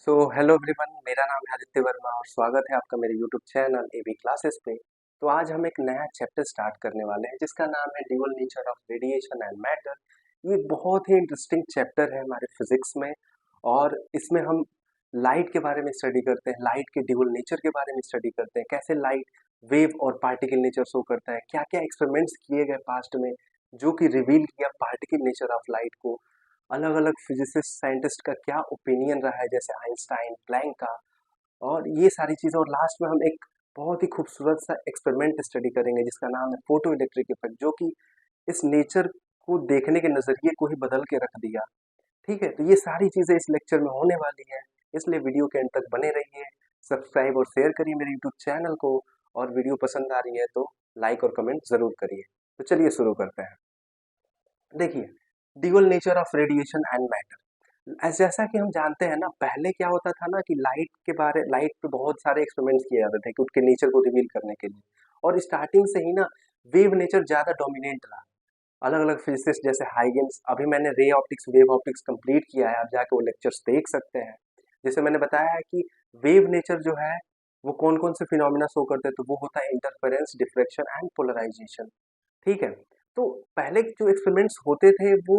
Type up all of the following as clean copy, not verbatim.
Hello everyone, मेरा नाम है आदित्य वर्मा और स्वागत है आपका मेरे यूट्यूब चैनल एबी क्लासेस पे। तो आज हम एक नया चैप्टर स्टार्ट करने वाले हैं जिसका नाम है dual nature of radiation and matter. ये बहुत ही इंटरेस्टिंग चैप्टर है हमारे फिजिक्स में और इसमें हम लाइट के बारे में स्टडी करते हैं, लाइट के ड्यूअल नेचर के बारे में स्टडी करते हैं, कैसे लाइट वेव और पार्टिकल नेचर शो करता है, क्या क्या एक्सपेरिमेंट्स किए गए पास्ट में जो कि रिवील किया पार्टिकल नेचर ऑफ लाइट को, अलग अलग फिजिसिस्ट साइंटिस्ट का क्या ओपिनियन रहा है जैसे आइंस्टाइन प्लैंक का, और ये सारी चीज़ें। और लास्ट में हम एक बहुत ही खूबसूरत सा एक्सपेरिमेंट स्टडी करेंगे जिसका नाम है फोटो इलेक्ट्रिक इफेक्ट, जो कि इस नेचर को देखने के नज़रिए को ही बदल के रख दिया। ठीक है, तो ये सारी चीज़ें इस लेक्चर में होने वाली है, इसलिए वीडियो के एंड तक बने रहिए। सब्सक्राइब और शेयर करिए मेरे यूट्यूब चैनल को, और वीडियो पसंद आ रही है तो लाइक और कमेंट ज़रूर करिए। तो चलिए शुरू करते हैं। देखिए, dual nature of radiation and matter. जैसा कि हम जानते हैं ना, पहले क्या होता था ना कि लाइट पे बहुत सारे एक्सपेरिमेंट्स किए जाते थे कि उसके नेचर को रिवील करने के लिए। और स्टार्टिंग से ही ना वेव नेचर ज़्यादा डोमिनेंट रहा। अलग अलग फिजिसिस्ट जैसे हाइगेंस, अभी मैंने ray optics wave optics complete किया है, आप जाके वो लेक्चर्स देख सकते हैं। जैसे मैंने बताया है कि वेव नेचर जो है वो कौन कौन से फिनोमिना शो करते हैं, तो वो होता है इंटरफेरेंस, डिफ्रैक्शन एंड पोलराइजेशन। ठीक है, तो पहले जो एक्सपेरिमेंट्स होते थे वो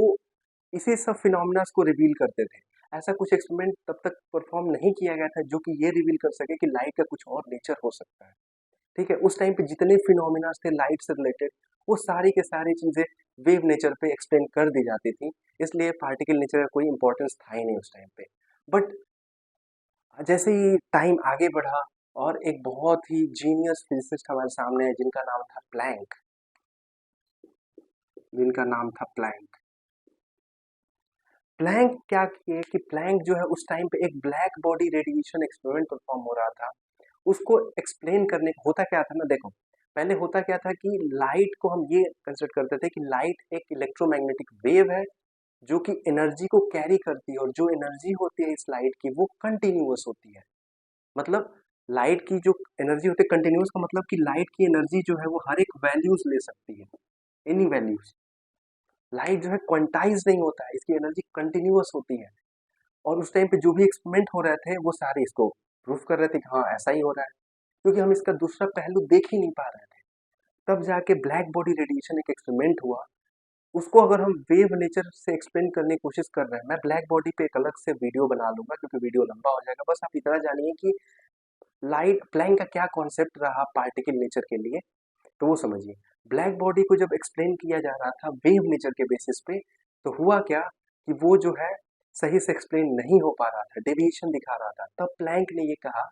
इसी सब फिनोमिनास को रिवील करते थे। ऐसा कुछ एक्सपेरिमेंट तब तक परफॉर्म नहीं किया गया था जो कि ये रिवील कर सके कि लाइट का कुछ और नेचर हो सकता है। ठीक है, उस टाइम पे जितने फिनोमिनास थे लाइट से रिलेटेड, वो सारी के सारी चीजें वेव नेचर पे एक्सप्लेन कर दी जाती थी। इसलिए पार्टिकल नेचर का कोई इंपॉर्टेंस था ही नहीं उस टाइम पे। बट जैसे ही टाइम आगे बढ़ा और एक बहुत ही जीनियस फिजिसिस्ट हमारे सामने है जिनका नाम था प्लैंक, जिनका नाम था प्लैंक। प्लैंक क्या किए कि प्लैंक जो है उस टाइम पे एक black body radiation experiment perform हो रहा था। उसको एक्सप्लेन करने होता क्या था ना, देखो पहले होता क्या था कि लाइट को हम ये कंसिडर करते थे कि लाइट एक इलेक्ट्रोमैग्नेटिक वेव है जो कि एनर्जी को कैरी करती है, और जो एनर्जी होती है इस लाइट की वो कंटिन्यूअस होती है। मतलब लाइट की जो एनर्जी होती है कंटिन्यूअस का मतलब कि लाइट की एनर्जी जो है वो हर एक वैल्यूज ले सकती है, एनी वैल्यूज। लाइट जो है क्वांटाइज नहीं होता है, इसकी एनर्जी कंटिन्यूअस होती है। और उस टाइम पे जो भी एक्सपेरिमेंट हो रहे थे वो सारे इसको प्रूफ कर रहे थे कि हाँ ऐसा ही हो रहा है, क्योंकि हम इसका दूसरा पहलू देख ही नहीं पा रहे थे। तब जाके ब्लैक बॉडी रेडिएशन एक एक्सपेरिमेंट हुआ। उसको अगर हम वेव नेचर से एक्सप्लेन करने की कोशिश कर रहे हैं, मैं ब्लैक बॉडी पे एक अलग से वीडियो बना लूंगा क्योंकि वीडियो लंबा हो जाएगा। बस आप इतना जानिए कि लाइट प्लैंक का क्या कॉन्सेप्ट रहा पार्टिकल नेचर के लिए, तो वो समझिए। ब्लैक बॉडी को जब एक्सप्लेन किया जा रहा था वेव नेचर के बेसिस पे, तो हुआ क्या कि वो जो है सही से एक्सप्लेन नहीं हो पा रहा था, डेविएशन दिखा रहा था। तब प्लैंक ने ये कहा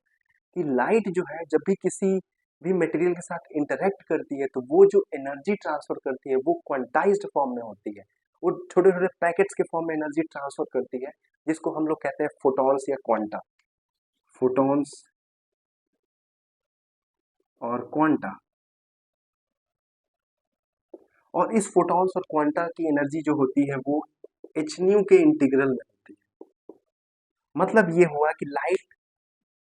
कि लाइट जो है जब भी किसी भी मटेरियल के साथ इंटरेक्ट करती है तो वो जो एनर्जी ट्रांसफर करती है वो क्वांटाइज्ड फॉर्म में होती है। वो छोटे छोटे पैकेट्स के फॉर्म में एनर्जी ट्रांसफर करती है, जिसको हम लोग कहते हैं फोटॉन्स या क्वांटा। फोटॉन्स और क्वांटा। और इस फोटॉन्स और क्वांटा की एनर्जी जो होती है वो एच न्यू के इंटीग्रल में होती है। मतलब ये हुआ कि लाइट,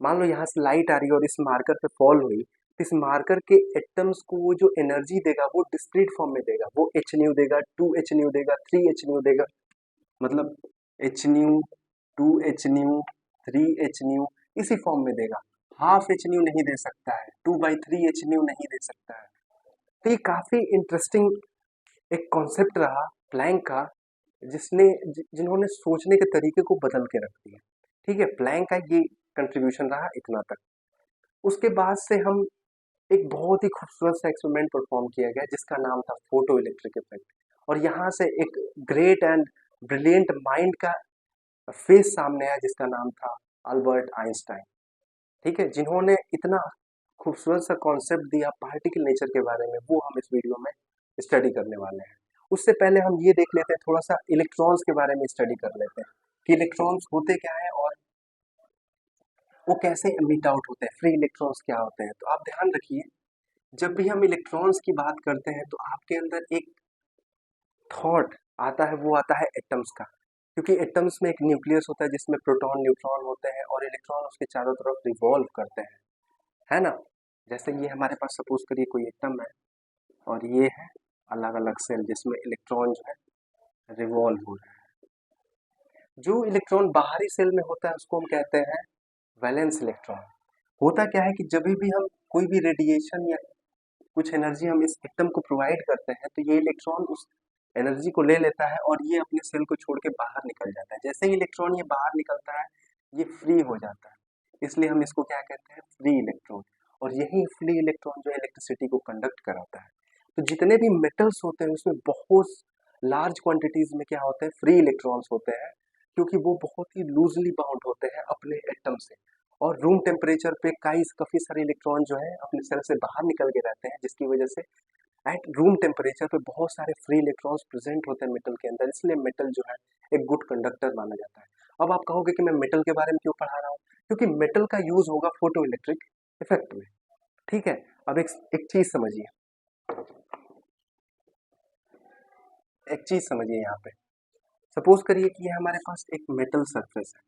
मान लो यहाँ से लाइट आ रही है और इस मार्कर पे फॉल हुई, तो इस मार्कर के एटम्स को वो जो एनर्जी देगा वो डिस्क्रीट फॉर्म में देगा। वो एच न्यू देगा, 2 एच न्यू देगा, 3 एच न्यू देगा। मतलब H new, 2 H new, 3 H new, इसी फॉर्म में देगा। हाफ एच न्यू नहीं दे सकता है, 2/3 एच न्यू नहीं दे सकता है। तो ये काफी इंटरेस्टिंग एक कॉन्सेप्ट रहा प्लैंक का, जिन्होंने सोचने के तरीके को बदल के रख दिया। ठीक है, प्लैंक का ये कंट्रीब्यूशन रहा इतना तक। उसके बाद से हम एक बहुत ही खूबसूरत सा एक्सपेरिमेंट परफॉर्म किया गया जिसका नाम था फोटो इलेक्ट्रिक इफेक्ट। और यहाँ से एक ग्रेट एंड ब्रिलियंट माइंड का फेस सामने आया जिसका नाम था अल्बर्ट आइंस्टाइन। ठीक है, जिन्होंने इतना खूबसूरत सा कॉन्सेप्ट दिया पार्टिकल नेचर के बारे में, वो हम इस वीडियो में स्टडी करने वाले हैं। उससे पहले हम ये देख लेते हैं, थोड़ा सा इलेक्ट्रॉन्स के बारे में स्टडी कर लेते हैं कि इलेक्ट्रॉन्स होते क्या है और वो कैसे एमिट आउट होते हैं, फ्री इलेक्ट्रॉन्स क्या होते हैं। तो आप ध्यान रखिए, जब भी हम इलेक्ट्रॉन्स की बात करते हैं तो आपके अंदर एक थॉट आता है, वो आता है एटम्स का। क्योंकि एटम्स में एक न्यूक्लियस होता है जिसमें प्रोटॉन न्यूट्रॉन होते हैं और इलेक्ट्रॉन उसके चारों तरफ रिवॉल्व करते हैं, है ना। जैसे ये हमारे पास सपोज करिए कोई एटम है और ये है अलग अलग सेल जिसमें इलेक्ट्रॉन जो है रिवॉल्व हो रहा है। जो इलेक्ट्रॉन बाहरी सेल में होता है उसको हम कहते हैं वैलेंस इलेक्ट्रॉन। होता क्या है कि जब भी हम कोई भी रेडिएशन या कुछ एनर्जी हम इस एटम को प्रोवाइड करते हैं तो ये इलेक्ट्रॉन उस एनर्जी को ले लेता है और ये अपने सेल को छोड़ के बाहर निकल जाता है। जैसे ही इलेक्ट्रॉन ये बाहर निकलता है ये फ्री हो जाता है, इसलिए हम इसको क्या कहते हैं, फ्री इलेक्ट्रॉन। और यही फ्री इलेक्ट्रॉन जो इलेक्ट्रिसिटी को कंडक्ट कराता है। तो जितने भी मेटल्स होते हैं उसमें बहुत लार्ज क्वांटिटीज में क्या होते हैं, फ्री इलेक्ट्रॉन्स होते हैं, क्योंकि वो बहुत ही लूजली बाउंड होते हैं अपने एटम से। और रूम टेम्परेचर पे काफी सारे इलेक्ट्रॉन जो है अपने सेल से बाहर निकल के रहते हैं, जिसकी वजह से एट रूम टेम्परेचर पे बहुत सारे फ्री इलेक्ट्रॉन्स प्रेजेंट होते हैं मेटल के अंदर, इसलिए मेटल जो है एक गुड कंडक्टर माना जाता है। अब आप कहोगे कि मैं मेटल के बारे में क्यों पढ़ा रहा हूँ, क्योंकि मेटल का यूज होगा फोटो इलेक्ट्रिक इफेक्ट में। ठीक है, अब एक चीज समझिए, एक चीज समझिए यहाँ पे। सपोज करिए कि ये हमारे पास एक मेटल सरफेस है,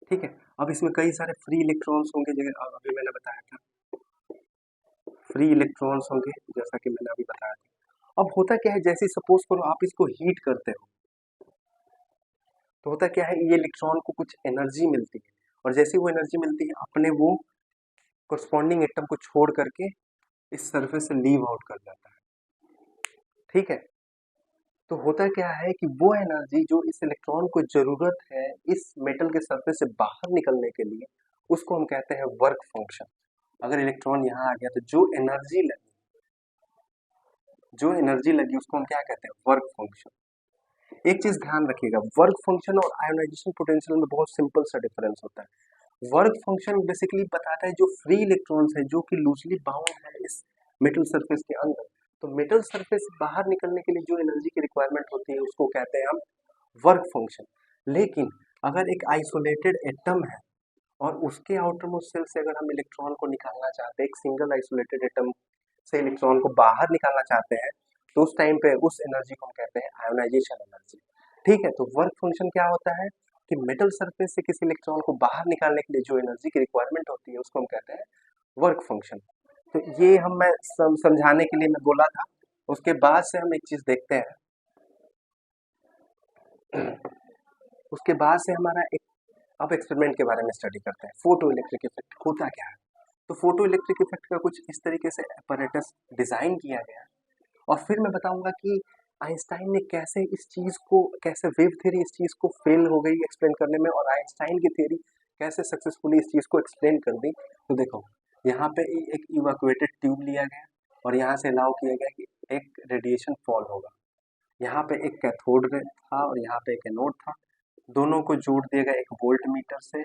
ठीक है। अब इसमें कई सारे फ्री इलेक्ट्रॉन्स होंगे, जैसे अभी मैंने बताया था, फ्री इलेक्ट्रॉन्स होंगे जैसा कि मैंने अभी बताया था। अब होता क्या है, जैसे सपोज करो आप इसको हीट करते हो तो होता क्या है, ये इलेक्ट्रॉन को कुछ एनर्जी मिलती है, और जैसे वो एनर्जी मिलती है अपने वो कोरस्पॉन्डिंग एटम को छोड़ करके इस सरफेस से लीव आउट कर जाता है। ठीक है, तो होता क्या है कि वो एनर्जी जो इस इलेक्ट्रॉन को जरूरत है इस मेटल के सरफेस से बाहर निकलने के लिए, उसको हम कहते हैं वर्क फंक्शन। अगर इलेक्ट्रॉन यहाँ आ गया तो जो एनर्जी लगी उसको हम क्या कहते हैं, वर्क फंक्शन। एक चीज ध्यान रखिएगा, वर्क फंक्शन और आयोनाइजेशन पोटेंशियल में बहुत सिंपल सा डिफरेंस होता है। वर्क फंक्शन बेसिकली बताता है जो फ्री इलेक्ट्रॉन्स है जो कि लूजली बाउंड है इस मेटल सरफेस के अंदर, तो मेटल सरफेस से बाहर निकलने के लिए जो एनर्जी की रिक्वायरमेंट होती है उसको कहते हैं हम वर्क फंक्शन। लेकिन अगर एक आइसोलेटेड एटम है और उसके आउटर मोस्ट शेल से अगर हम इलेक्ट्रॉन को निकालना चाहते हैं, एक सिंगल आइसोलेटेड एटम से इलेक्ट्रॉन को बाहर निकालना चाहते हैं, तो उस टाइम पे उस एनर्जी को हम कहते हैं आयोनाइजेशन एनर्जी। ठीक है, तो वर्क फंक्शन क्या होता है कि मेटल सरफेस से किसी इलेक्ट्रॉन को बाहर निकालने के लिए जो एनर्जी की रिक्वायरमेंट होती है उसको हम कहते हैं वर्क फंक्शन। तो ये मैं समझाने के लिए मैं बोला था। उसके बाद से हम एक चीज देखते हैं, उसके बाद से हमारा एक अब एक्सपेरिमेंट के बारे में स्टडी करते हैं, फोटो इलेक्ट्रिक इफेक्ट होता क्या है। तो फोटो इलेक्ट्रिक इफेक्ट का कुछ इस तरीके से apparatus डिजाइन किया गया है, और फिर मैं बताऊंगा कि आइंस्टाइन ने कैसे इस चीज को, कैसे वेव थ्योरी इस चीज को फेल हो गई एक्सप्लेन करने में, और आइंस्टाइन की थ्योरी कैसे सक्सेसफुली इस चीज को एक्सप्लेन कर दी। तो देखो, यहाँ पे एक इवैक्यूएटेड ट्यूब लिया गया और यहाँ से अलाउ किया गया कि एक रेडिएशन फॉल होगा। यहाँ पे एक कैथोड था और यहाँ पे एक एनोड था, दोनों को जोड़ दिया गया एक वोल्ट मीटर से।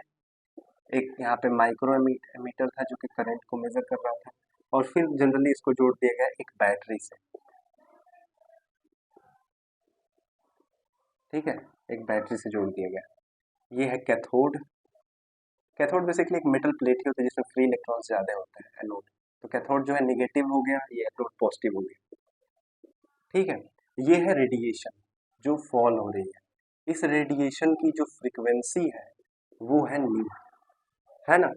एक यहाँ पे माइक्रो मीटर था जो कि करंट को मेजर कर रहा था, और फिर जनरली इसको जोड़ दिया गया एक बैटरी से। ठीक है, एक बैटरी से जोड़ दिया गया। ये है कैथोड। कैथोड बेसिकली एक मेटल प्लेट ही होती है जिसमें फ्री इलेक्ट्रॉन्स ज्यादा होते हैं, एनोड। तो कैथोड जो है निगेटिव हो गया, ये एनोड पॉजिटिव हो गया। ठीक है, ये है रेडिएशन जो फॉल हो रही है। इस रेडिएशन की जो फ्रीक्वेंसी है वो है न्यू, है ना।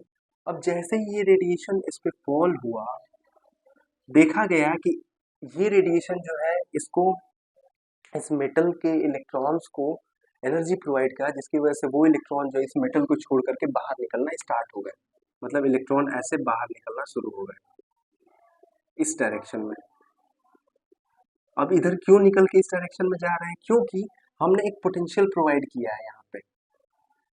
अब जैसे ही ये रेडिएशन इस पे फॉल हुआ, देखा गया कि ये रेडिएशन जो है इसको, इस मेटल के इलेक्ट्रॉन्स को एनर्जी प्रोवाइड करा, जिसकी वजह से वो इलेक्ट्रॉन जो इस मेटल को छोड़ करके बाहर निकलना स्टार्ट हो गए। मतलब इलेक्ट्रॉन ऐसे बाहर निकलना शुरू हो गए इस डायरेक्शन में। अब इधर क्यों निकल के इस डायरेक्शन में जा रहे हैं, क्योंकि हमने एक पोटेंशियल प्रोवाइड किया है यहाँ पे।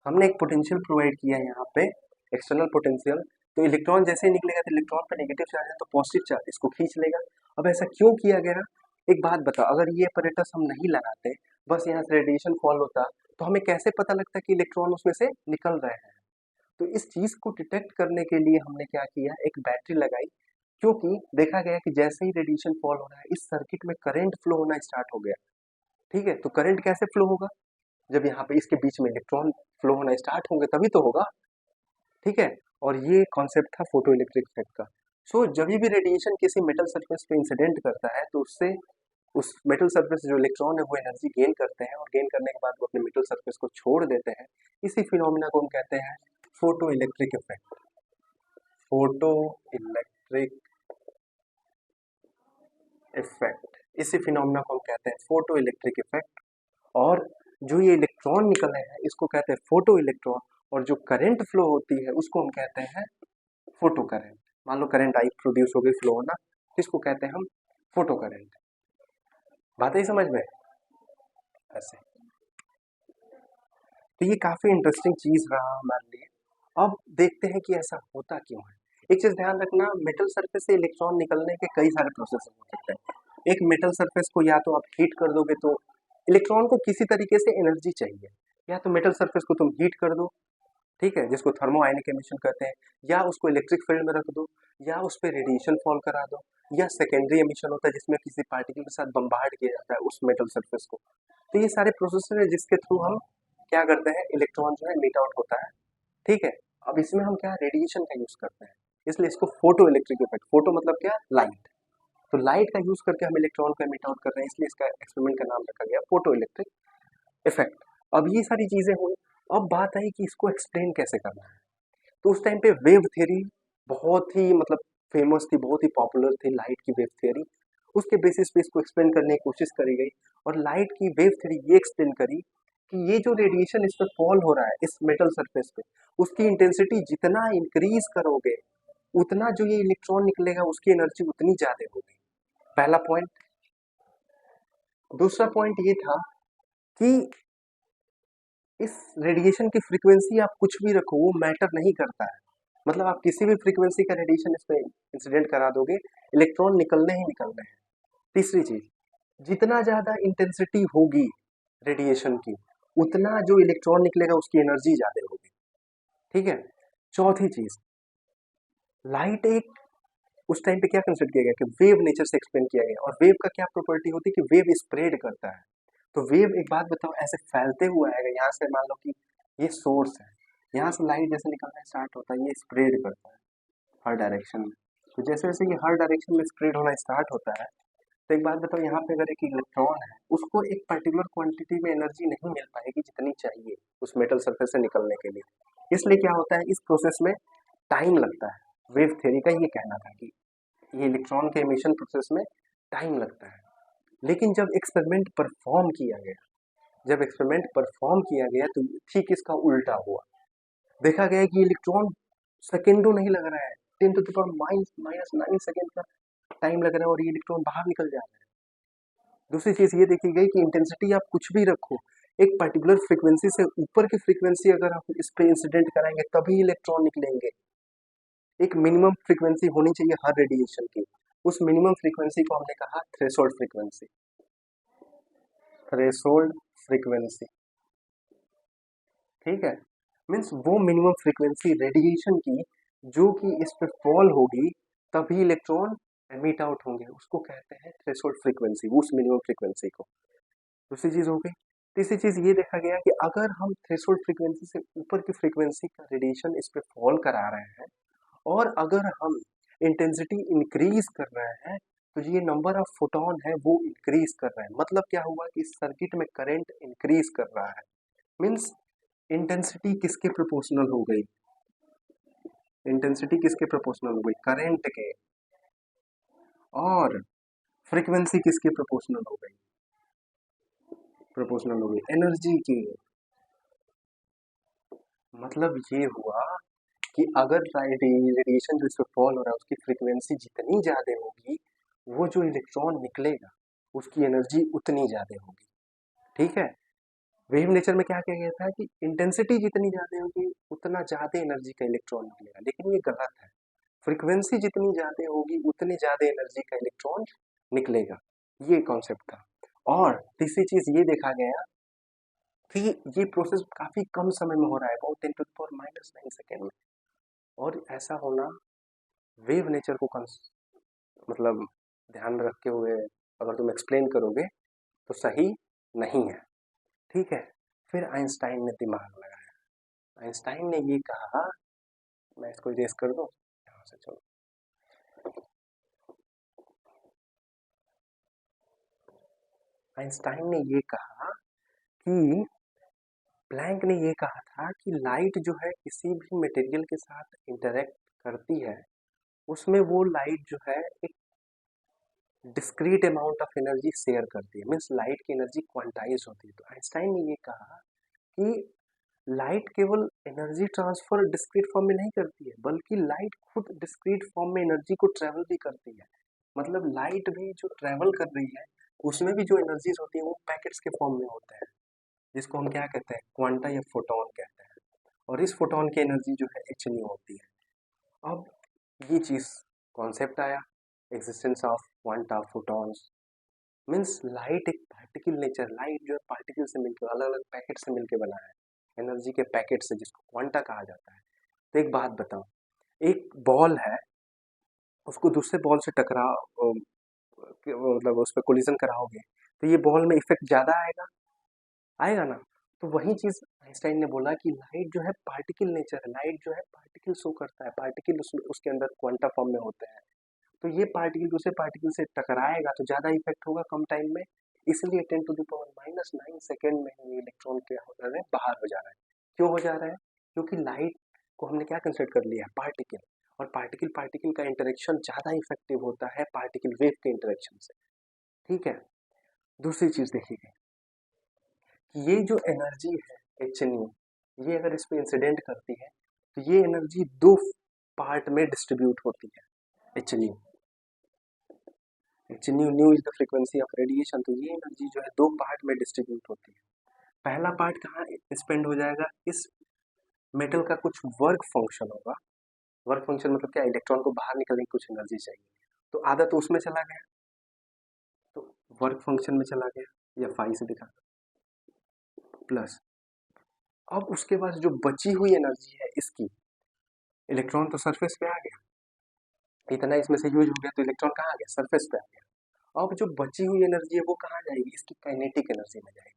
हमने एक पोटेंशियल प्रोवाइड किया है यहाँ पे, एक्सटर्नल पोटेंशियल। तो इलेक्ट्रॉन जैसे ही निकलेगा तो इलेक्ट्रॉन पे नेगेटिव चार्ज है तो पॉजिटिव चार्ज इसको खींच लेगा। अब ऐसा क्यों किया गया? एक बात बताओ, अगर ये apparatus हम नहीं लगाते, बस यहाँ से रेडिएशन फॉल होता, तो हमें कैसे पता लगता कि इलेक्ट्रॉन उसमें से निकल रहे हैं? तो इस चीज को डिटेक्ट करने के लिए हमने क्या किया, एक बैटरी लगाई। क्योंकि देखा गया कि जैसे ही रेडिएशन फॉल हो रहा है इस सर्किट में करंट फ्लो होना स्टार्ट हो गया। ठीक है, तो करंट कैसे फ्लो होगा, जब यहाँ पे इसके बीच में इलेक्ट्रॉन फ्लो होना स्टार्ट होंगे तभी तो होगा। ठीक है, और ये कॉन्सेप्ट था फोटो इलेक्ट्रिक इफेक्ट का। सो जब भी रेडिएशन किसी मेटल सरफेस पे इंसिडेंट करता है तो उससे उस मेटल सरफेस जो इलेक्ट्रॉन है वो एनर्जी गेन करते हैं, और गेन करने के बाद वो अपने मेटल सरफेस को छोड़ देते हैं। इसी फिनोमिना को हम कहते हैं photo electric effect. Photo electric effect, इसी फिनोमिना को हम कहते हैं फोटो इलेक्ट्रिक इफेक्ट। और जो ये इलेक्ट्रॉन निकल रहे हैं इसको कहते हैं फोटो इलेक्ट्रॉन, और जो करंट फ्लो होती है उसको हम कहते हैं फोटो करंट। मान लो करंट आई प्रोड्यूस हो गई, फ्लो होना, इसको कहते हैं हम फोटो करंट। बात ही समझ में ऐसे। तो ये काफी इंटरेस्टिंग चीज रहा हमारे लिए। अब देखते हैं कि ऐसा होता क्यों है। एक चीज ध्यान रखना, मेटल सरफेस से इलेक्ट्रॉन निकलने के कई सारे प्रोसेस हो सकते हैं। एक मेटल सरफेस को या तो आप हीट कर दोगे तो इलेक्ट्रॉन को किसी तरीके से एनर्जी चाहिए, या तो मेटल सरफेस को तुम हीट कर दो, ठीक है, जिसको थर्मो आयनिक एमिशन कहते हैं, या उसको इलेक्ट्रिक फील्ड में रख दो, या उस पर रेडिएशन फॉल करा दो, या सेकेंडरी एमिशन होता है जिसमें किसी पार्टिकल के साथ बम्बार्ड किया जाता है उस मेटल सरफेस को। तो ये सारे प्रोसेस है जिसके थ्रू हम क्या करते हैं, इलेक्ट्रॉन जो है मीट आउट होता है, ठीक है। अब इसमें हम क्या रेडिएशन का यूज करते हैं, इसलिए इसको फोटो इलेक्ट्रिक इफेक्ट, फोटो मतलब क्या, लाइट, तो लाइट का यूज करके हम इलेक्ट्रॉन को एमिट आउट कर रहे हैं, इसलिए इसका एक्सपेरिमेंट का नाम रखा गया फोटो इलेक्ट्रिक इफेक्ट। अब ये सारी चीजें हुई, अब बात आई कि इसको एक्सप्लेन कैसे करना है। तो उस टाइम पे वेव थ्योरी बहुत ही मतलब फेमस थी, बहुत ही पॉपुलर थी लाइट की वेव थ्योरी। उसके बेसिस पे इसको एक्सप्लेन करने की कोशिश करी गई, और लाइट की वेव थ्योरी ये एक्सप्लेन करी कि ये जो रेडिएशन इस पे फॉल हो रहा है इस मेटल सरफेस पे, उसकी इंटेंसिटी जितना इंक्रीज करोगे उतना जो ये इलेक्ट्रॉन निकलेगा उसकी एनर्जी उतनी ज्यादा होगी, पहला पॉइंट। दूसरा पॉइंट ये था कि इस रेडिएशन की फ्रीक्वेंसी आप कुछ भी रखो वो मैटर नहीं करता है, मतलब आप किसी भी फ्रीक्वेंसी का रेडिएशन इस पे इंसिडेंट करा दोगे इलेक्ट्रॉन निकलने ही निकलने हैं। तीसरी चीज, जितना ज्यादा इंटेंसिटी होगी रेडिएशन की उतना जो इलेक्ट्रॉन निकलेगा उसकी एनर्जी ज्यादा होगी, ठीक है। चौथी चीज, लाइट एक उस टाइम पे क्या कंसिडर किया गया कि वेव नेचर से एक्सप्लेन किया गया, और वेव का क्या प्रॉपर्टी होती है कि वेव स्प्रेड करता है। तो वेव, एक बात बताओ, ऐसे फैलते हुए आएगा, यहाँ से मान लो कि ये सोर्स है, यहाँ से लाइट जैसे निकलना स्टार्ट होता है ये स्प्रेड करता है हर डायरेक्शन में। तो जैसे जैसे ये हर डायरेक्शन में स्प्रेड होना स्टार्ट होता है, तो एक बात बताओ, यहाँ पे अगर एक इलेक्ट्रॉन है उसको एक पर्टिकुलर क्वांटिटी में एनर्जी नहीं मिल पाएगी जितनी चाहिए उस मेटल सरफेस से निकलने के लिए, इसलिए क्या होता है इस प्रोसेस में टाइम लगता है। वेव थ्योरी का ये कहना था कि ये इलेक्ट्रॉन के एमिशन प्रोसेस में टाइम लगता है। लेकिन जब एक्सपेरिमेंट परफॉर्म किया गया, जब एक्सपेरिमेंट परफॉर्म किया गया तो ठीक इसका उल्टा हुआ। देखा गया कि इलेक्ट्रॉन सेकेंडों नहीं लग रहा है, 10 to the power -9 सेकेंड का टाइम लग रहा है और ये इलेक्ट्रॉन बाहर निकल जा रहा है। दूसरी चीज ये देखी गई कि इंटेंसिटी आप कुछ भी रखो, एक पर्टिकुलर फ्रीक्वेंसी से ऊपर की फ्रीक्वेंसी अगर आप इस पे इंसिडेंट कराएंगे तभी इलेक्ट्रॉन निकलेंगे। एक मिनिमम फ्रीक्वेंसी होनी चाहिए हर रेडिएशन की, उस मिनिमम फ्रीक्वेंसी को हमने कहा थ्रेशोल्ड फ्रीक्वेंसी। थ्रेशोल्ड फ्रीक्वेंसी, ठीक है, मीन्स वो मिनिमम फ्रीक्वेंसी रेडिएशन की जो कि इस पे फॉल होगी तभी इलेक्ट्रॉन एमिट आउट होंगे, उसको कहते हैं थ्रेशोल्ड फ्रीक्वेंसी, उस मिनिमम फ्रीक्वेंसी को। दूसरी चीज हो गई। तीसरी चीज ये देखा गया कि अगर हम थ्रेशोल्ड फ्रीक्वेंसी से ऊपर की फ्रीक्वेंसी का रेडिएशन इस पे फॉल करा रहे हैं और अगर हम इंटेंसिटी इंक्रीज कर रहे हैं तो ये नंबर ऑफ फोटोन है वो इंक्रीज कर रहा है। मतलब क्या हुआ कि सर्किट में करंट इंक्रीज कर रहा है, मीन्स इंटेंसिटी किसके प्रोपोर्शनल हो गई, इंटेंसिटी किसके प्रोपोर्शनल हो गई, करंट के, और फ्रीक्वेंसी किसके प्रोपोर्शनल हो गई, प्रोपोर्शनल हो गई एनर्जी की। मतलब ये हुआ कि अगर रेडिएशन जो इस पे फॉल हो रहा है उसकी फ्रीक्वेंसी जितनी ज्यादा होगी वो जो इलेक्ट्रॉन निकलेगा उसकी एनर्जी उतनी ज्यादा होगी, ठीक है। वेव नेचर में क्या किया गया था कि इंटेंसिटी जितनी ज्यादा होगी उतना ज्यादा एनर्जी का इलेक्ट्रॉन निकलेगा, लेकिन ये गलत है। फ्रीक्वेंसी जितनी ज्यादा होगी उतनी ज्यादा एनर्जी का इलेक्ट्रॉन निकलेगा, ये कॉन्सेप्ट था। और तीसरी चीज ये देखा गया कि ये प्रोसेस काफी कम समय में हो रहा है, about 10 to the power -9 second में, और ऐसा होना वेव नेचर को मतलब ध्यान रखे हुए अगर तुम एक्सप्लेन करोगे तो सही नहीं है, ठीक है। फिर आइंस्टाइन ने दिमाग लगाया, आइंस्टाइन ने ये कहा, मैं इसको इरेज कर दूं यहाँ से, चलो। आइंस्टाइन ने ये कहा कि प्लैंक ने ये कहा था कि लाइट जो है किसी भी मटेरियल के साथ इंटरेक्ट करती है उसमें वो लाइट जो है एक discrete amount of energy share करती है, मीन्स लाइट की एनर्जी क्वांटाइज होती है। तो आइंस्टाइन ने ये कहा कि लाइट केवल एनर्जी ट्रांसफर डिस्क्रीट फॉर्म में नहीं करती है, बल्कि लाइट खुद डिस्क्रीट फॉर्म में एनर्जी को ट्रेवल भी करती है। मतलब लाइट भी जो ट्रेवल कर रही है उसमें भी जो एनर्जीज होती है वो पैकेट्स के फॉर्म में होते हैं, जिसको हम क्या कहते हैं, क्वांटा या फोटोन कहते हैं। और इस फोटोन की एनर्जी जो है एच होती है। अब ये चीज कॉन्सेप्ट आया, existence of quanta photons, means light एक पार्टिकल नेचर, लाइट जो है पार्टिकल से मिलकर अलग अलग पैकेट से मिलकर बना है, एनर्जी के पैकेट से, जिसको क्वांटा कहा जाता है। तो एक बात बताओ, एक बॉल है, उसको दूसरे बॉल से मतलब उस पर कोलिजन कराओगे तो ये बॉल में इफेक्ट ज्यादा आएगा, आएगा ना। तो वही चीज आइंस्टाइन ने बोला कि लाइट जो है पार्टिकल नेचर है, लाइट जो है पार्टिकल शो करता है, पार्टिकल उसके अंदर क्वांटा फॉर्म में होते हैं। तो ये पार्टिकल दूसरे पार्टिकल से टकराएगा तो ज्यादा इफेक्ट होगा कम टाइम में, इसलिए 10⁻⁹ में ये इलेक्ट्रॉन क्या हो रहा है, बाहर हो जा रहा है। क्यों हो जा रहा है? क्योंकि लाइट को हमने क्या कंसिडर कर लिया है, पार्टिकल, और पार्टिकल पार्टिकल का इंटरेक्शन ज्यादा इफेक्टिव होता है पार्टिकल वेव के इंटरेक्शन से। ठीक है। दूसरी चीज देखिए कि ये जो एनर्जी है एच ये अगर इस पे इंसिडेंट करती है तो ये एनर्जी दो पार्ट में डिस्ट्रीब्यूट होती है। H new is the frequency of radiation. तो ये एनर्जी जो है दो पार्ट में डिस्ट्रीब्यूट होती है। पहला पार्ट कहाँ स्पेंड हो जाएगा, इस मेटल का कुछ वर्क फंक्शन होगा। वर्क फंक्शन मतलब क्या, इलेक्ट्रॉन को बाहर निकलने की कुछ एनर्जी चाहिए, तो आधा तो उसमें चला गया, तो वर्क फंक्शन में चला गया, या फाई से दिखा, प्लस अब उसके बाद जो बची हुई एनर्जी है इसकी, इलेक्ट्रॉन तो सरफेस पे आ गया, इतना इसमें से यूज हो गया, तो इलेक्ट्रॉन कहाँ आ गया, सरफेस पे आ गया। अब जो बची हुई एनर्जी है वो कहाँ जाएगी, इसकी काइनेटिक एनर्जी में जाएगी।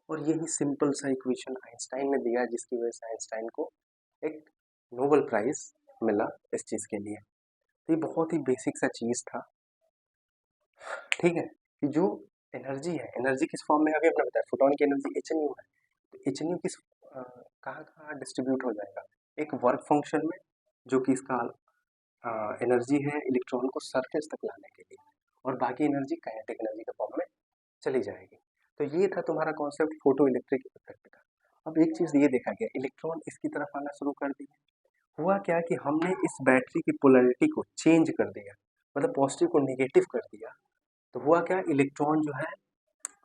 और यही सिंपल सा इक्वेशन आइंस्टाइन ने दिया, जिसकी वजह से आइंस्टाइन को एक नोबेल प्राइज मिला इस चीज के लिए। तो ये बहुत ही बेसिक सा चीज था। ठीक है, कि जो एनर्जी है, एनर्जी किस फॉर्म में, अभी हमने बताया फोटोन की एनर्जी एच है, तो एच किस कहाँ कहाँ डिस्ट्रीब्यूट हो जाएगा, एक वर्क फंक्शन में, जो कि इसका एनर्जी है इलेक्ट्रॉन को सरफेस तक लाने के लिए, और बाकी एनर्जी काइनेटिक एनर्जी के फॉर्म में चली जाएगी। तो ये था तुम्हारा कॉन्सेप्ट फोटो इलेक्ट्रिक इफेक्ट का। अब एक चीज ये देखा गया, इलेक्ट्रॉन इसकी तरफ आना शुरू कर दिए, हुआ क्या कि हमने इस बैटरी की पोलैरिटी को चेंज कर दिया, मतलब पॉजिटिव को नेगेटिव कर दिया। तो हुआ क्या, इलेक्ट्रॉन जो है,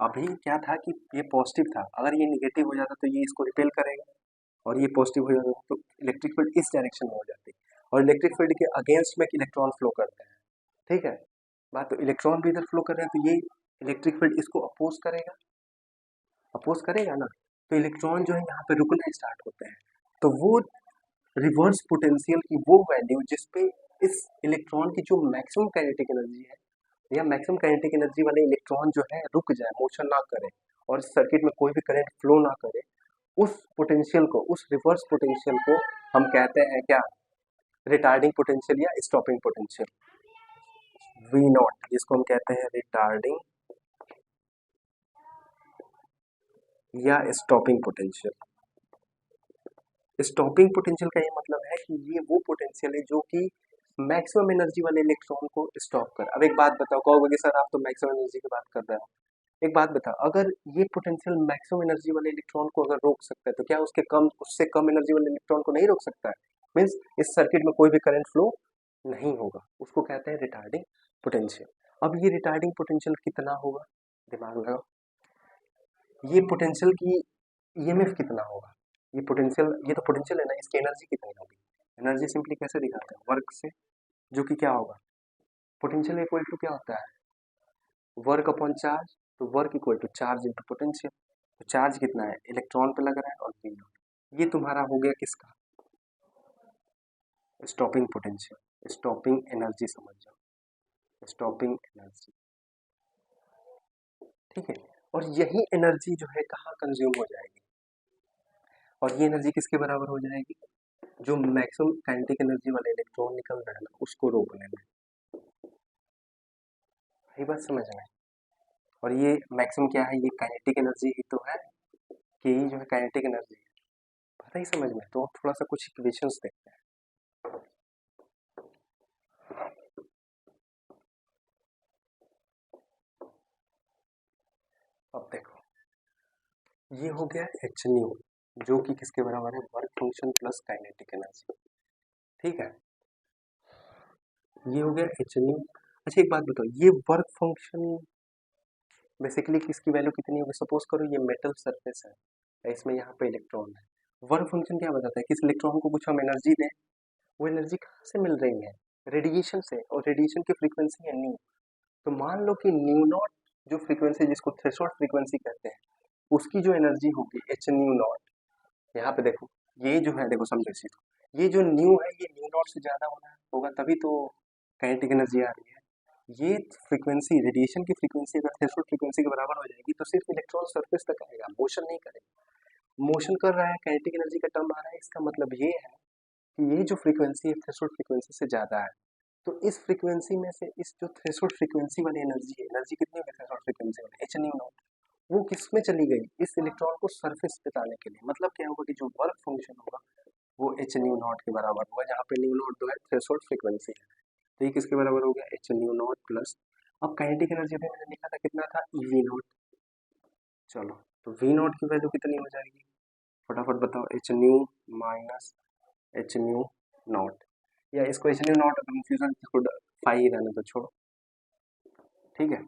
अभी क्या था कि ये पॉजिटिव था, अगर ये नेगेटिव हो जाता तो ये इसको रिपेल करेगा, और ये पॉजिटिव हो जाता तो इलेक्ट्रिक फील्ड इस डायरेक्शन में हो जाती, और इलेक्ट्रिक फील्ड के अगेंस्ट में इलेक्ट्रॉन फ्लो करते हैं। ठीक है बात, तो इलेक्ट्रॉन भी इधर फ्लो कर रहे हैं, तो ये इलेक्ट्रिक फील्ड इसको अपोज करेगा ना, तो इलेक्ट्रॉन जो है यहाँ पे रुकना स्टार्ट होते हैं। तो वो रिवर्स पोटेंशियल की वो वैल्यू जिसपे इस इलेक्ट्रॉन की जो मैक्सिमम काइनेटिक एनर्जी है, या मैक्सिमम काइनेटिक एनर्जी वाले इलेक्ट्रॉन जो है रुक जाए, मोशन ना करे, और सर्किट में कोई भी करंट फ्लो ना करे, उस पोटेंशियल को, उस रिवर्स पोटेंशियल को हम कहते हैं क्या, रिटार्डिंग पोटेंशियल या स्टॉपिंग पोटेंशियल, वी नॉट, जिसको हम कहते हैं रिटार्डिंग या स्टॉपिंग पोटेंशियल। स्टॉपिंग पोटेंशियल का ये मतलब है कि ये वो पोटेंशियल है जो कि मैक्सिमम एनर्जी वाले इलेक्ट्रॉन को स्टॉप कर। अब एक बात बताओ, कहोगे सर आप तो मैक्सिमम एनर्जी की बात कर रहे हो, एक बात बताओ, अगर ये पोटेंशियल मैक्सिमम एनर्जी वाले इलेक्ट्रॉन को अगर रोक सकता है, तो क्या उससे कम एनर्जी वाले इलेक्ट्रॉन को नहीं रोक सकता है? मीन्स इस सर्किट में कोई भी करंट फ्लो नहीं होगा, उसको कहते हैं रिटार्डिंग पोटेंशियल। अब ये रिटार्डिंग पोटेंशियल कितना होगा, दिमाग लगाओ, ये पोटेंशियल की ईएमएफ कितना होगा, ये पोटेंशियल, ये तो पोटेंशियल है ना, इसकी एनर्जी कितनी होगी। एनर्जी सिंपली कैसे दिखाते हैं, वर्क से, जो कि क्या होगा, पोटेंशियल इक्वल टू क्या होता है, वर्क अपॉन चार्ज। तो work equal to charge into potential. तो चार्ज कितना है, इलेक्ट्रॉन पे लग रहा है, और पी नॉट। ये तुम्हारा हो गया किसका, स्टॉपिंग पोटेंशियल, स्टॉपिंग एनर्जी समझ जाओ, स्टॉपिंग एनर्जी। ठीक है, और यही एनर्जी जो है कहाँ कंज्यूम हो जाएगी, और ये एनर्जी किसके बराबर हो जाएगी, जो मैक्सिमम काइनेटिक एनर्जी वाले इलेक्ट्रॉन निकल रहे हैं ना, उसको रोकने में। यही बात समझ में। और ये मैक्सिमम क्या है, ये काइनेटिक एनर्जी ही तो है, कि ये जो है काइनेटिक एनर्जी है, पता ही समझ में। तो थोड़ा सा कुछ इक्वेशंस देखते हैं। अब देखो, ये हो गया एच न्यू, जो कि किसके बराबर है, work function plus kinetic energy. ठीक है, ये हो गया एच न्यू। अच्छा एक बात बताओ, ये वर्क फंक्शन बेसिकली किसकी वैल्यू कितनी होगी, सपोज करो ये मेटल सरफेस है, इसमें यहाँ पे इलेक्ट्रॉन है। वर्क फंक्शन क्या बताता है, किस इलेक्ट्रॉन को कुछ हम एनर्जी दें, वो एनर्जी कहाँ से मिल रही है, रेडिएशन से, और रेडिएशन की फ्रीक्वेंसी है न्यू। तो मान लो कि न्यू नॉट जो फ्रीक्वेंसी जिसको थ्रेशोल्ड फ्रीक्वेंसी कहते हैं, उसकी जो एनर्जी होगी एच न्यू नॉट, यहाँ पे देखो, ये जो है देखो समझो इसी को, ये जो न्यू है ये न्यू नॉट से ज्यादा होना होगा तभी तो काइनेटिक एनर्जी आ रही है। ये फ्रीक्वेंसी, रेडिएशन की फ्रीक्वेंसी अगर थ्रेशोल्ड फ्रीक्वेंसी के बराबर हो जाएगी तो सिर्फ इलेक्ट्रॉन सरफेस तक आएगा, मोशन नहीं करेगा। मोशन कर रहा है, काइनेटिक एनर्जी का टर्म आ रहा है, इसका मतलब ये है कि ये जो फ्रीक्वेंसी है थ्रेशोल्ड फ्रीक्वेंसी से ज्यादा है। तो इस फ्रीक्वेंसी में से इस जो थ्रेशोल्ड फ्रीक्वेंसी वाली एनर्जी है, एनर्जी कितनी होगी थ्रेशोल्ड फ्रीक्वेंसी वाली, एच न्यू नॉट, वो किस में चली गई, इस इलेक्ट्रॉन को सरफेस पे लाने के लिए। मतलब क्या होगा कि जो वर्क फंक्शन होगा वो एच न्यू नॉट के बराबर होगा, जहाँ पे न्यू नॉट जो है थ्रेशोल्ड फ्रीक्वेंसी है। तो ये किसके बराबर हो गया, एच न्यू नॉट प्लस, अब काइनेटिक एनर्जी अभी मैंने लिखा था कितना था, ई वी नॉट। चलो, तो वी नॉट की वैल्यू कितनी हो जाएगी, फटाफट बताओ, H nu minus H nu naught, या इसको एच न्यू नॉट कंफ्यूजन इसको फाई ही रहने दो, छोड़ो। ठीक है,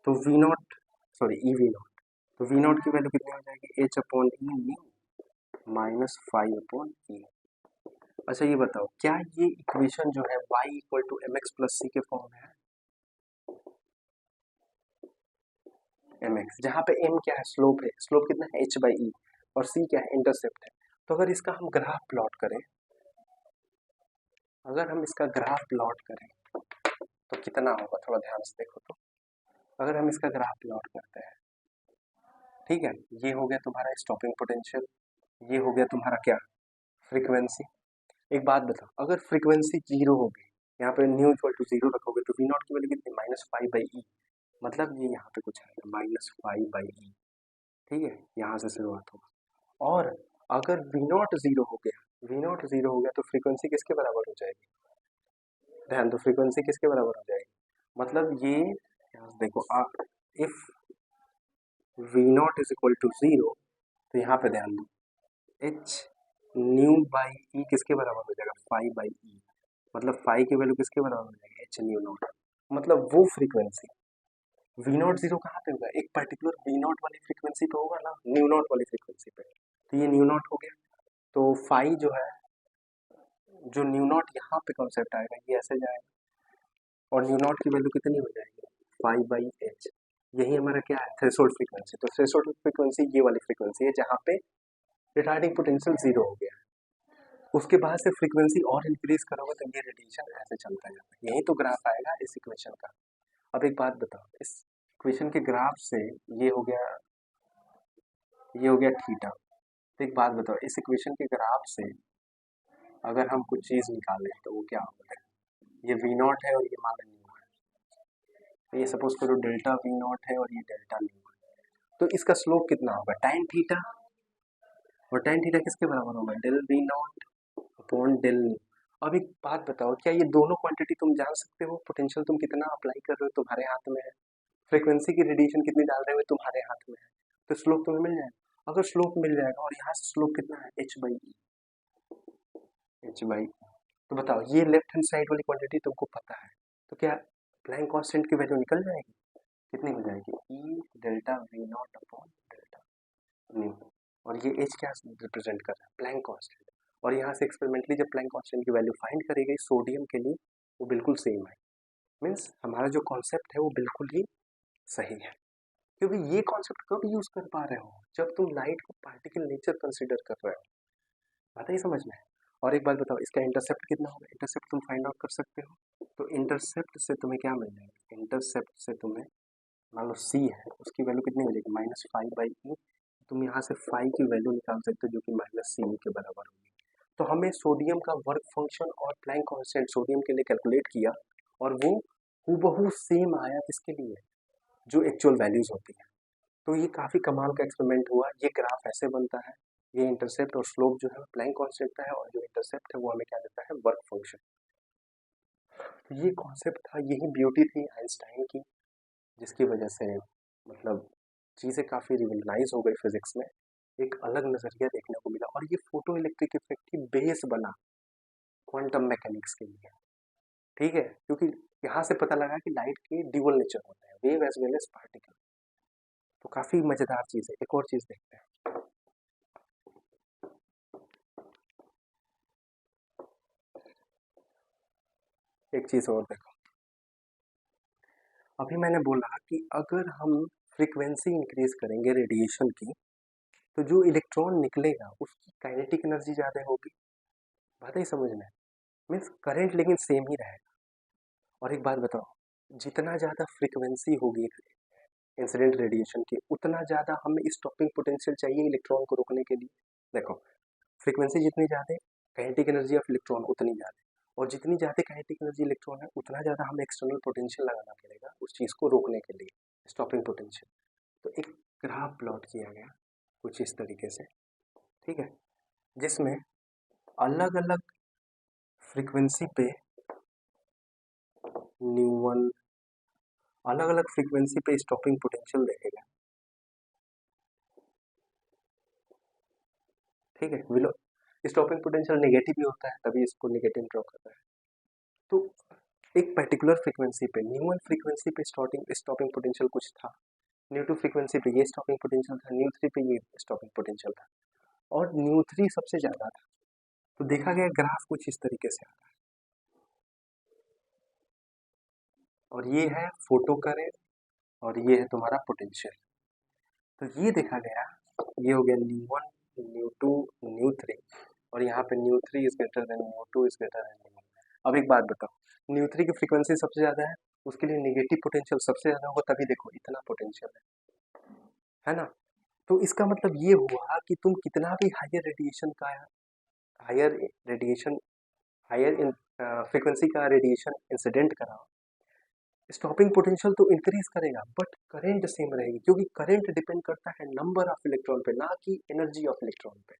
तो V naught, sorry E V naught, तो वी नॉट की वैल्यू कितनी हो जाएगी, H upon E nu minus five upon E. अच्छा ये बताओ, क्या ये इक्वेशन जो है y equal to M X plus C के फॉर्म में है, एम एक्स, जहाँ पे m क्या है, स्लोप है, स्लोप कितना है h बाई ई, और c क्या है, इंटरसेप्ट है। तो अगर इसका हम ग्राफ प्लॉट करें, अगर हम इसका ग्राफ प्लॉट करें तो कितना होगा, थोड़ा ध्यान से देखो तो। अगर हम इसका ग्राफ प्लॉट करते हैं, ठीक है, ये हो गया तुम्हारा स्टॉपिंग पोटेंशियल, ये हो गया तुम्हारा क्या, फ्रीक्वेंसी। एक बात बताओ, अगर फ्रीक्वेंसी जीरो होगी, यहाँ पे न्यू इक्वल टू जीरो रखोगे तो वी नॉट की वैल्यू कितनी, माइनस फाइव बाई ई, मतलब ये यहाँ पे कुछ आएगा माइनस फाइव बाई ई। ठीक है, यहाँ से शुरुआत होगा। और अगर वी नॉट जीरो हो गया, वी नॉट जीरो हो गया तो फ्रीक्वेंसी किसके बराबर हो जाएगी, ध्यान दो, फ्रीक्वेंसी किसके बराबर हो जाएगी, मतलब ये यहाँ से देखो, if V nought is equal to zero, तो यहाँ पे ध्यान दो, एच न्यू बाई ई किसके बराबर हो जाएगा, फाइव बाई ई, मतलब फाइव की वैल्यू किसके बराबर हो जाएगी, एच न्यू नॉट, मतलब वो फ्रीक्वेंसी। वी नॉट जीरो कहाँ पे होगा, एक पर्टिकुलर वी नॉट वाली फ्रीक्वेंसी पे होगा ना, न्यू नॉट वाली फ्रीक्वेंसी पे, तो ये न्यू नॉट हो गया। तो फाइव जो है, जो न्यू नॉट यहाँ पे कॉन्सेप्ट आएगा ये ऐसे जाएगा, और न्यू नॉट की वैल्यू कितनी हो जाएगी, फाइव बाई एच, यही हमारा क्या है, थ्रेशोल्ड फ्रीक्वेंसी। तो थ्रेशोल्ड फ्रीक्वेंसी ये वाली फ्रीक्वेंसी है जहाँ पे रिटार्डिंग पोटेंशियल जीरो हो गया। उसके बाद से फ्रीक्वेंसी और इंक्रीज करोगे तो ये रेडिएशन ऐसे चलता जाता है, यही तो ग्राफ आएगा इस इक्वेशन का। अब एक बात बताओ, इस इक्वेशन के ग्राफ से ये हो गया, ये हो गया थीटा। तो एक बात बताओ, इस इक्वेशन के ग्राफ से अगर हम कुछ चीज निकालें तो वो क्या होगा, ये वी नॉट है और ये मान न्यू है, तो ये सपोज करो डेल्टा वी नॉट है और ये डेल्टा न्यू है, तो इसका स्लोप कितना होगा, टाइन थीटा, और टाइन थीटा किसके बराबर होगा, del V nought upon del nu. अब एक बात बताओ, क्या ये दोनों क्वांटिटी तुम जान सकते हो, पोटेंशियल तुम कितना अप्लाई कर रहे हो तुम्हारे हाथ में है, फ्रीक्वेंसी की रेडिएशन कितनी डाल रहे हो तुम्हारे हाथ में है, तो स्लोप तुम्हें मिल जाएगा। अगर स्लोप मिल जाएगा और यहाँ से स्लोप कितना है, H by E, H by, तो बताओ ये लेफ्ट हैंड साइड वाली क्वांटिटी तुमको पता है, तो क्या प्लैंक कांस्टेंट की वैल्यू निकल जाएगी, कितनी हो जाएगी, ई delta we nought upon delta nu, और ये एच क्या रिप्रेजेंट कर रहा है, प्लैंक कांस्टेंट। और यहाँ से एक्सपेरिमेंटली जब प्लैंक कांस्टेंट की वैल्यू फाइंड करी गई सोडियम के लिए, वो बिल्कुल सेम है, मीन्स हमारा जो कॉन्सेप्ट है वो बिल्कुल ही सही है। क्योंकि ये कॉन्सेप्ट कब यूज कर पा रहे हो, जब तुम लाइट को पार्टिकल नेचर कंसिडर कर रहे हो, बात ही समझ में। और एक बात बताओ, इसका इंटरसेप्ट कितना होगा, इंटरसेप्ट तुम फाइंड आउट कर सकते हो, तो इंटरसेप्ट से तुम्हें क्या मिल जाएगा, इंटरसेप्ट से तुम्हें मान लो सी है, उसकी वैल्यू कितनी मिलेगी, माइनस फाइव बाई ई, तुम यहाँ से फाइव की वैल्यू निकाल सकते हो जो कि माइनस सी के बराबर होगी। तो हमें सोडियम का वर्क फंक्शन और प्लैंक कांस्टेंट सोडियम के लिए कैलकुलेट किया, और वो हूबहू सेम आया किसके लिए, जो एक्चुअल वैल्यूज होती है। तो ये काफ़ी कमाल का एक्सपेरिमेंट हुआ, ये ग्राफ ऐसे बनता है, ये इंटरसेप्ट और स्लोप जो है प्लैंक कांस्टेंट का है, और जो इंटरसेप्ट है वो हमें क्या देता है, वर्क फंक्शन। तो ये कॉन्सेप्ट था, यही ब्यूटी थी आइंस्टाइन की, जिसकी वजह से मतलब चीज़ें काफ़ी रिवोल्यूनाइज हो गई फिजिक्स में, एक अलग नज़रिया देखने को मिला और ये फोटो इलेक्ट्रिक इफेक्ट ही बेस बना क्वांटम मैकेनिक्स के लिए। ठीक है, क्योंकि यहाँ से पता लगा कि लाइट के ड्यूअल नेचर होते हैं, wave as well as particle. तो काफ़ी मज़ेदार चीज़ है। एक और चीज़ देखते हैं। एक चीज़ और देखो, अभी मैंने बोला कि अगर हम फ्रीक्वेंसी इंक्रीज करेंगे रेडिएशन की, तो जो इलेक्ट्रॉन निकलेगा उसकी काइनेटिक एनर्जी ज़्यादा होगी। बात ही समझ में, मीन्स करंट लेकिन सेम ही रहेगा। और एक बात बताओ, जितना ज़्यादा फ्रीक्वेंसी होगी इंसिडेंट रेडिएशन की, उतना ज़्यादा हमें स्टॉपिंग पोटेंशियल चाहिए इलेक्ट्रॉन को रोकने के लिए। देखो, फ्रीक्वेंसी जितनी ज़्यादा, काइनेटिक एनर्जी ऑफ इलेक्ट्रॉन उतनी ज़्यादा, और जितनी ज़्यादा काइनेटिक एनर्जी इलेक्ट्रॉन है, उतना ज़्यादा हमें एक्सटर्नल पोटेंशियल लगाना पड़ेगा उस चीज़ को रोकने के लिए, स्टॉपिंग पोटेंशियल। तो एक ग्राफ प्लॉट किया गया कुछ इस तरीके से, ठीक है, जिसमें अलग अलग फ्रीक्वेंसी पे न्यू1, अलग अलग फ्रीक्वेंसी पे स्टॉपिंग पोटेंशियल देखेगा। ठीक है, विलो स्टॉपिंग पोटेंशियल नेगेटिव भी होता है, तभी इसको नेगेटिव ड्रॉ करता है। तो एक पर्टिकुलर फ्रीक्वेंसी पे, न्यू1 फ्रीक्वेंसी पे स्टॉपिंग पोटेंशियल कुछ था, न्यू2 फ्रीक्वेंसी पे ये स्टॉपिंग पोटेंशियल था, न्यू3 पे ये स्टॉपिंग पोटेंशियल था, और न्यू3 सबसे ज़्यादा था। तो देखा गया ग्राफ कुछ इस तरीके से आता है, और ये है फोटो करंट और ये है तुम्हारा पोटेंशियल। तो ये देखा गया, ये हो गया न्यू1, न्यू2, न्यू3, और यहाँ पे न्यू3 is greater than nu two is greater than nu one. अब एक बात बताओ, न्यू3 की फ्रीक्वेंसी सबसे ज़्यादा है, उसके लिए नेगेटिव पोटेंशियल सबसे ज़्यादा होगा, तभी देखो इतना पोटेंशियल है ना। तो इसका मतलब ये हुआ कि तुम कितना भी हायर रेडिएशन का, हायर रेडिएशन, हायर फ्रीक्वेंसी का रेडिएशन इंसिडेंट कराओ, स्टॉपिंग पोटेंशियल तो इंक्रीज करेगा, बट करंट सेम रहेगी, क्योंकि करंट डिपेंड करता है नंबर ऑफ इलेक्ट्रॉन पे, ना कि एनर्जी ऑफ इलेक्ट्रॉन पे।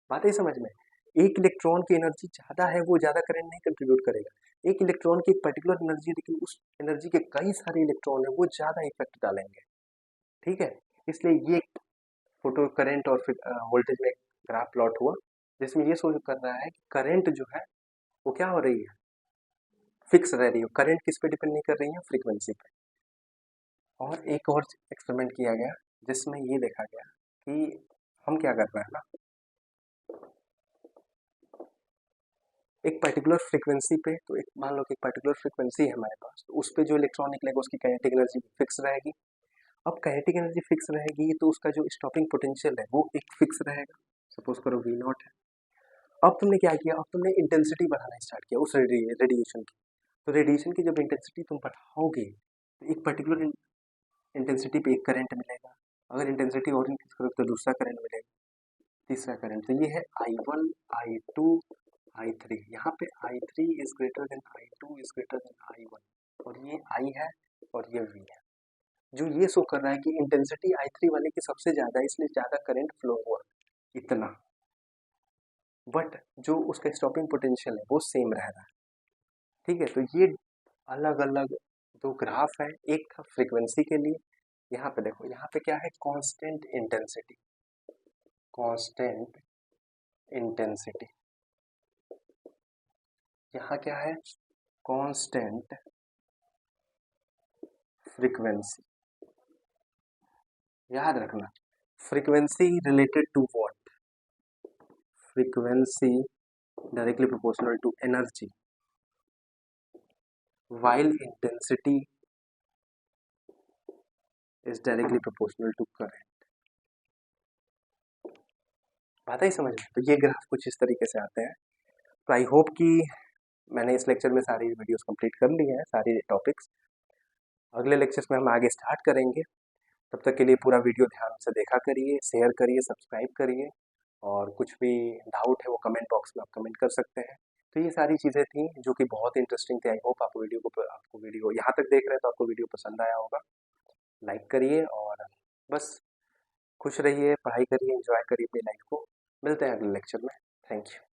बात है समझ में, एक इलेक्ट्रॉन की एनर्जी ज़्यादा है, वो ज़्यादा करंट नहीं कंट्रीब्यूट करेगा। एक इलेक्ट्रॉन की एक पर्टिकुलर एनर्जी, लेकिन उस एनर्जी के कई सारे इलेक्ट्रॉन है, वो ज़्यादा इफेक्ट डालेंगे। ठीक है, इसलिए ये फोटो करंट और फिर वोल्टेज में ग्राफ प्लॉट हुआ, जिसमें ये शो कर रहा है कि करंट जो है वो क्या हो रही है, फिक्स रह रही है। करंट किस पे डिपेंड नहीं कर रही है, फ्रीक्वेंसी पे। और एक और एक्सपेरिमेंट किया गया, जिसमें ये देखा गया कि हम क्या कर रहे हैं ना, एक पर्टिकुलर फ्रीक्वेंसी पे, तो एक मान लो कि एक पर्टिकुलर फ्रीक्वेंसी है हमारे पास, तो उस पर जो इलेक्ट्रॉन निकलेगा उसकी काइनेटिक एनर्जी फिक्स रहेगी। अब काइनेटिक एनर्जी फिक्स रहेगी, तो उसका जो स्टॉपिंग पोटेंशियल है वो एक फिक्स रहेगा, सपोज करो V0 है। अब तुमने क्या किया, अब तुमने इंटेंसिटी बढ़ाना स्टार्ट किया उस रेडिएशन की। तो रेडिएशन की जब इंटेंसिटी तुम बढ़ाओगे, तो एक पर्टिकुलर इंटेंसिटी पे एक करंट मिलेगा, अगर इंटेंसिटी और इंक्रीज करो तो दूसरा करंट मिलेगा, तीसरा करंट। तो ये है I1, I2, I3। यहाँ पे I3 is greater then I2 is greater then I1, और ये I है और ये V है, जो ये शो कर रहा है कि इंटेंसिटी I3 वाले की सबसे ज़्यादा है, इसलिए ज़्यादा करंट फ्लो हुआ इतना, बट जो उसका स्टॉपिंग पोटेंशियल है वो सेम रह रहा है। ठीक है, तो ये अलग अलग दो ग्राफ है, एक था फ्रीक्वेंसी के लिए, यहाँ पे देखो, यहाँ पे क्या है, कांस्टेंट इंटेंसिटी, कांस्टेंट इंटेंसिटी, यहाँ क्या है, कांस्टेंट फ्रीक्वेंसी। याद रखना, frequency related to what, frequency directly proportional to energy, while intensity is directly proportional to current। बात ही समझ में, तो ये ग्राफ कुछ इस तरीके से आते हैं। तो आई होप कि मैंने इस लेक्चर में सारी वीडियोस कंप्लीट कर ली हैं, सारी टॉपिक्स। अगले लेक्चर्स में हम आगे स्टार्ट करेंगे, तब तक के लिए पूरा वीडियो ध्यान से देखा करिए, शेयर करिए, सब्सक्राइब करिए, और कुछ भी डाउट है वो कमेंट बॉक्स में आप कमेंट कर सकते हैं। तो ये सारी चीज़ें थी जो कि बहुत इंटरेस्टिंग थी। आई होप आपको वीडियो यहाँ तक देख रहे हैं तो आपको वीडियो पसंद आया होगा। लाइक करिए और बस खुश रहिए, पढ़ाई करिए, एंजॉय करिए अपनी लाइफ को। मिलते हैं अगले लेक्चर में। Thank you.